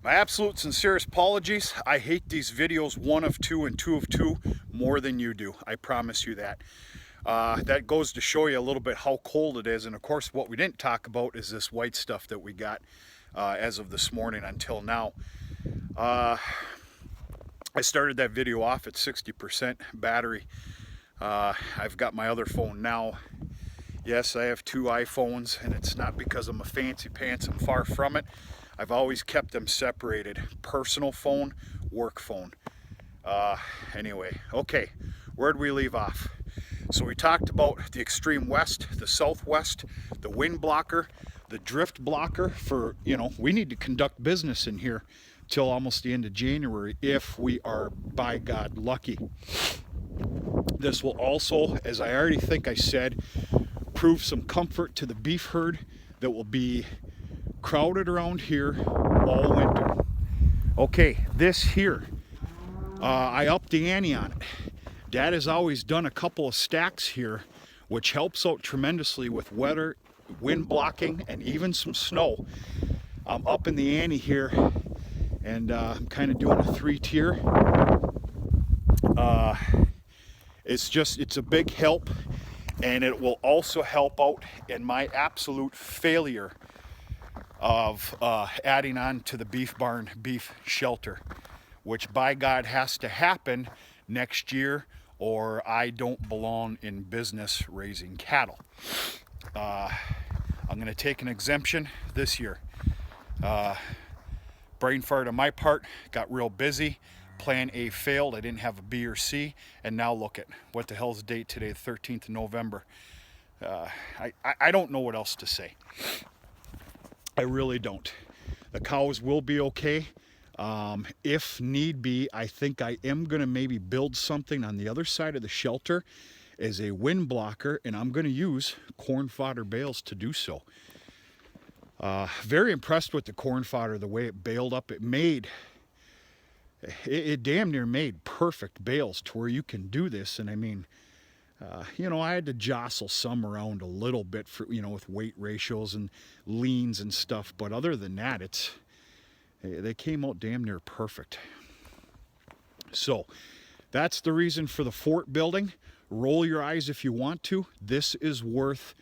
My absolute sincerest apologies. I hate these videos 1 of 2 and 2 of 2 more than you do. I promise you that. That goes to show you a little bit how cold it is. And of course, what we didn't talk about is this white stuff that we got as of this morning until now. I started that video off at 60% battery. I've got my other phone now. Yes, I have 2 iPhones, and it's not because I'm a fancy pants. I'm far from it. I've always kept them separated. Personal phone, work phone. Anyway, okay, where'd we leave off? So we talked about the extreme west, the southwest, the wind blocker, the drift blocker for, we need to conduct business in here till almost the end of January if we are, by God, lucky. This will also, as I already think I said, prove some comfort to the beef herd that will be crowded around here all winter. Okay, this here, I upped the ante on it. Dad has always done a couple of stacks here, which helps out tremendously with weather, wind blocking, and even some snow. I'm upping the ante here, and I'm kind of doing a 3-tier. It's a big help, and it will also help out in my absolute failure of adding on to the beef barn beef shelter, which by God has to happen next year, or I don't belong in business raising cattle. I'm going to take an exemption this year. Brain fart on my part, got real busy. Plan A failed. I didn't have a B or C, and now look at what the hell's the date today, the 13th of November. I don't know what else to say. I really don't. The cows will be okay. If need be, I think I am going to maybe build something on the other side of the shelter as a wind blocker, and I'm going to use corn fodder bales to do so. Very impressed with the corn fodder, the way it baled up. It damn near made perfect bales to where you can do this. And I mean, I had to jostle some around a little bit for, with weight ratios and leans and stuff. But other than that, they came out damn near perfect. So that's the reason for the fort building. Roll your eyes if you want to. This is worth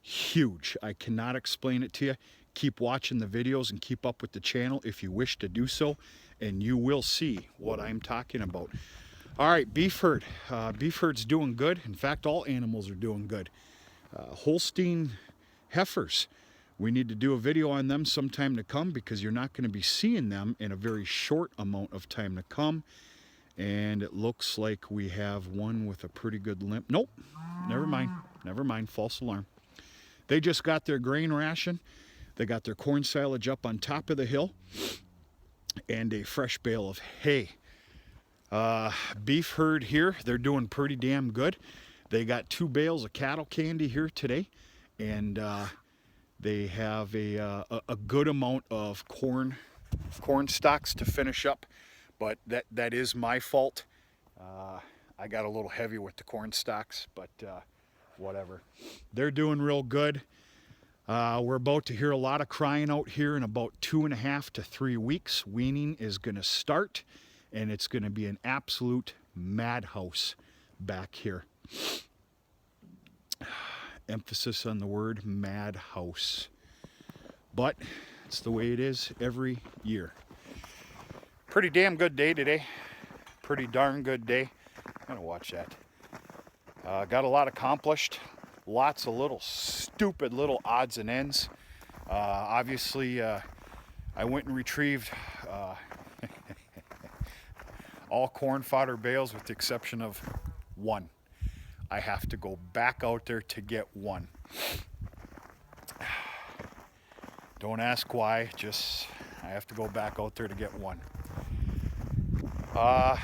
huge. I cannot explain it to you. Keep watching the videos and keep up with the channel if you wish to do so, and you will see what I'm talking about. All right, beef herd. Beef herd's doing good. In fact, all animals are doing good. Holstein heifers. We need to do a video on them sometime to come because you're not going to be seeing them in a very short amount of time to come. And it looks like we have one with a pretty good limp. Nope, never mind, false alarm. They just got their grain ration. They got their corn silage up on top of the hill and a fresh bale of hay. Beef herd here, they're doing pretty damn good. They got 2 bales of cattle candy here today, and they have a good amount of corn stalks to finish up, but that is my fault. I got a little heavy with the corn stalks, but whatever. They're doing real good. We're about to hear a lot of crying out here in about 2.5 to 3 weeks. Weaning is going to start, and it's going to be an absolute madhouse back here. Emphasis on the word madhouse. But it's the way it is every year. Pretty damn good day today. Pretty darn good day. I'm going to watch that. Got a lot accomplished. Lots of little stupid little odds and ends. Obviously, I went and retrieved all corn fodder bales with the exception of one. I have to go back out there to get one. Don't ask why, just I have to go back out there to get one. Got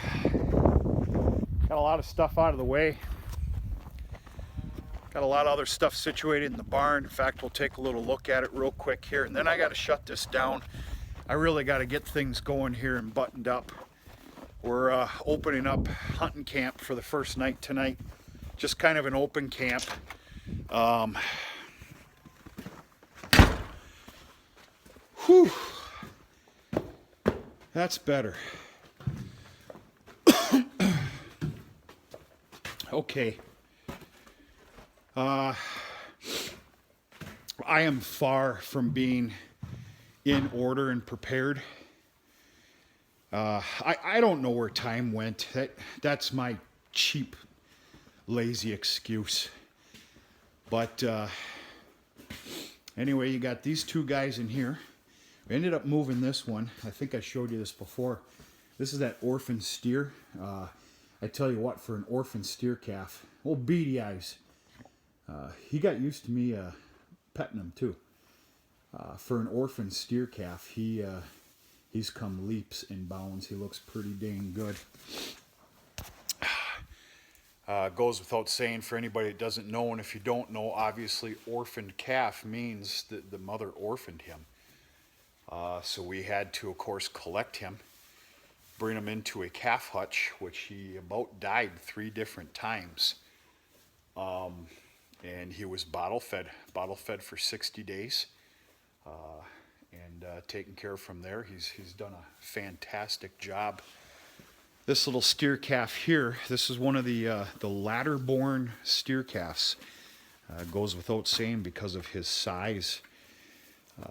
a lot of stuff out of the way. Got a lot of other stuff situated in the barn. In fact, we'll take a little look at it real quick here, and then I got to shut this down. I really got to get things going here and buttoned up. We're opening up hunting camp for the first night tonight. Just kind of an open camp. That's better. Okay. I am far from being in order and prepared. I don't know where time went. That's my cheap, lazy excuse. But anyway, you got these two guys in here. We ended up moving this one. I think I showed you this before. This is that orphan steer. I tell you what, for an orphan steer calf, old Beady Eyes, he got used to me petting him too. For an orphan steer calf, he's come leaps and bounds. He looks pretty dang good. Goes without saying for anybody that doesn't know, and if you don't know, obviously orphaned calf means that the mother orphaned him. So we had to, of course, collect him, bring him into a calf hutch, which he about died 3 different times. And he was bottle fed for 60 days, and taken care of from there. He's done a fantastic job. This little steer calf here, this is one of the ladder-born steer calves. Goes without saying because of his size.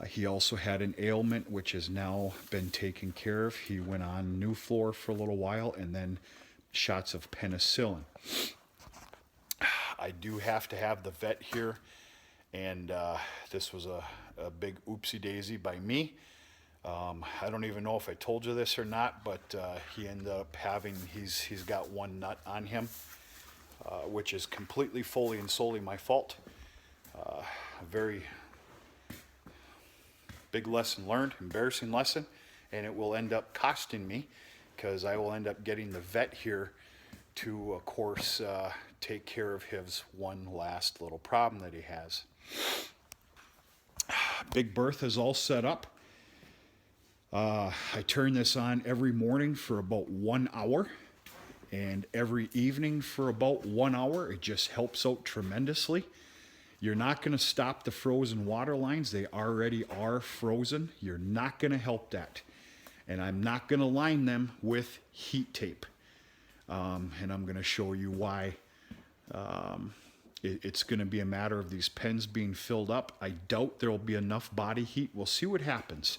He also had an ailment which has now been taken care of. He went on Nuflor for a little while and then shots of penicillin. I do have to have the vet here, and this was a big oopsie daisy by me. I don't even know if I told you this or not, but he ended up having, he's got one nut on him, which is completely, fully, and solely my fault. A very big lesson learned, embarrassing lesson, and it will end up costing me because I will end up getting the vet here to, of course, take care of his one last little problem that he has. Big Bertha is all set up. I turn this on every morning for about 1 hour and every evening for about 1 hour. It just helps out tremendously. You're not going to stop the frozen water lines. They already are frozen. You're not going to help that. And I'm not going to line them with heat tape. And I'm going to show you why. It's going to be a matter of these pens being filled up. I doubt there will be enough body heat. We'll see what happens.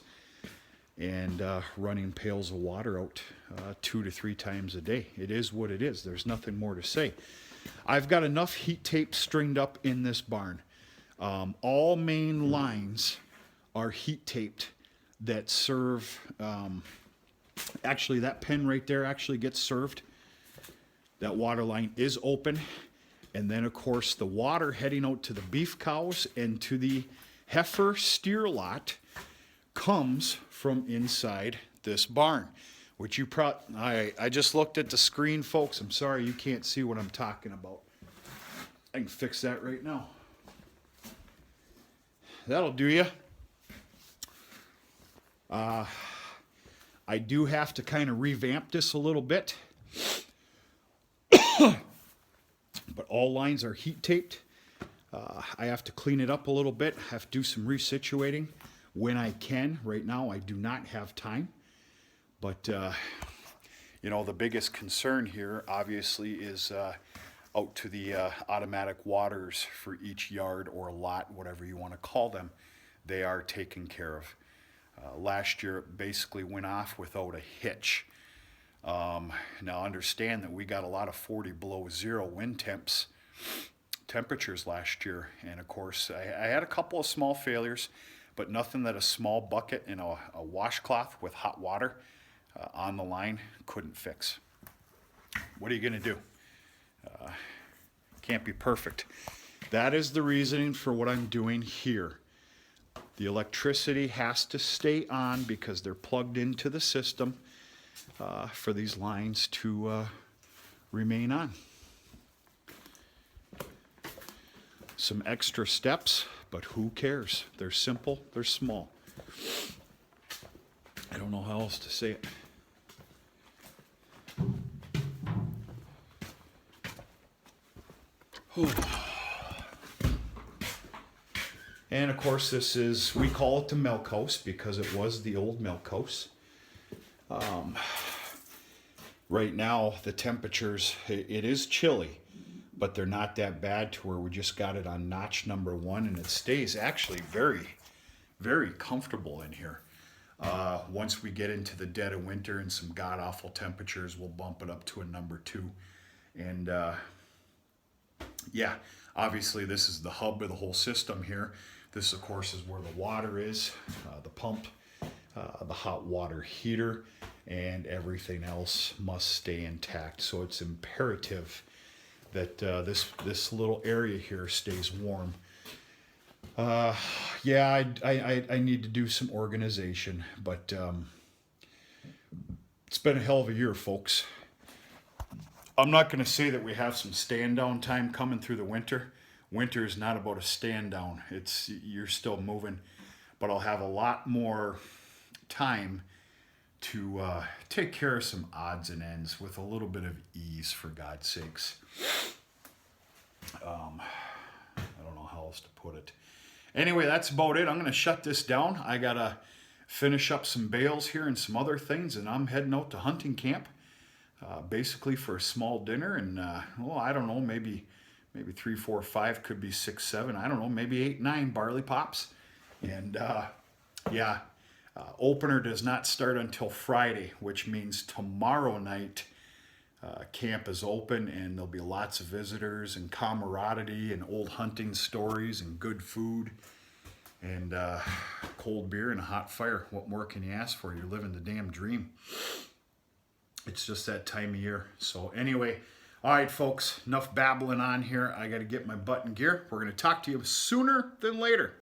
And running pails of water out 2 to 3 times a day. It is what it is. There's nothing more to say. I've got enough heat tape stringed up in this barn. All main lines are heat taped that serve, actually that pen right there actually gets served. That water line is open. And then of course the water heading out to the beef cows and to the heifer steer lot comes from inside this barn, which you I just looked at the screen, folks. I'm sorry you can't see what I'm talking about. I can fix that right now. That'll do you. I do have to kind of revamp this a little bit. But all lines are heat taped. I have to clean it up a little bit. I have to do some resituating when I can. Right now I do not have time. But you know, the biggest concern here obviously is out to the automatic waters for each yard or lot, whatever you want to call them. They are taken care of. Last year it basically went off without a hitch. Now understand that we got a lot of 40 below zero wind temperatures last year, and of course I had a couple of small failures, but nothing that a small bucket and a washcloth with hot water on the line couldn't fix. What are you going to do? Can't be perfect. That is the reasoning for what I'm doing here. The electricity has to stay on because they're plugged into the system for these lines to remain on. Some extra steps, but who cares? They're simple, they're small. I don't know how else to say it. And of course this is, we call it the milk house because it was the old milk house. Right now, the temperatures, it is chilly, but they're not that bad to where we just got it on notch number 1, and it stays actually very, very comfortable in here. Once we get into the dead of winter and some god awful temperatures, we'll bump it up to a number 2. And yeah, obviously this is the hub of the whole system here. This, of course, is where the water is, the pump, the hot water heater, and everything else must stay intact. So it's imperative that this little area here stays warm. Yeah, I need to do some organization, but it's been a hell of a year, folks. I'm not going to say that we have some stand down time coming through the winter. Winter is not about a stand down. It's you're still moving, but I'll have a lot more time to take care of some odds and ends with a little bit of ease, for God's sakes. I don't know how else to put it. Anyway, that's about it. I'm going to shut this down. I got to finish up some bales here and some other things, and I'm heading out to hunting camp, basically for a small dinner. And, well, I don't know, maybe 3, 4, 5, could be 6, 7. I don't know, maybe 8, 9 barley pops. And, yeah, opener does not start until Friday, which means tomorrow night camp is open, and there'll be lots of visitors and camaraderie and old hunting stories and good food and cold beer and a hot fire. What more can you ask for? You're living the damn dream. It's just that time of year. So anyway, all right, folks, enough babbling on here. I got to get my butt in gear. We're going to talk to you sooner than later.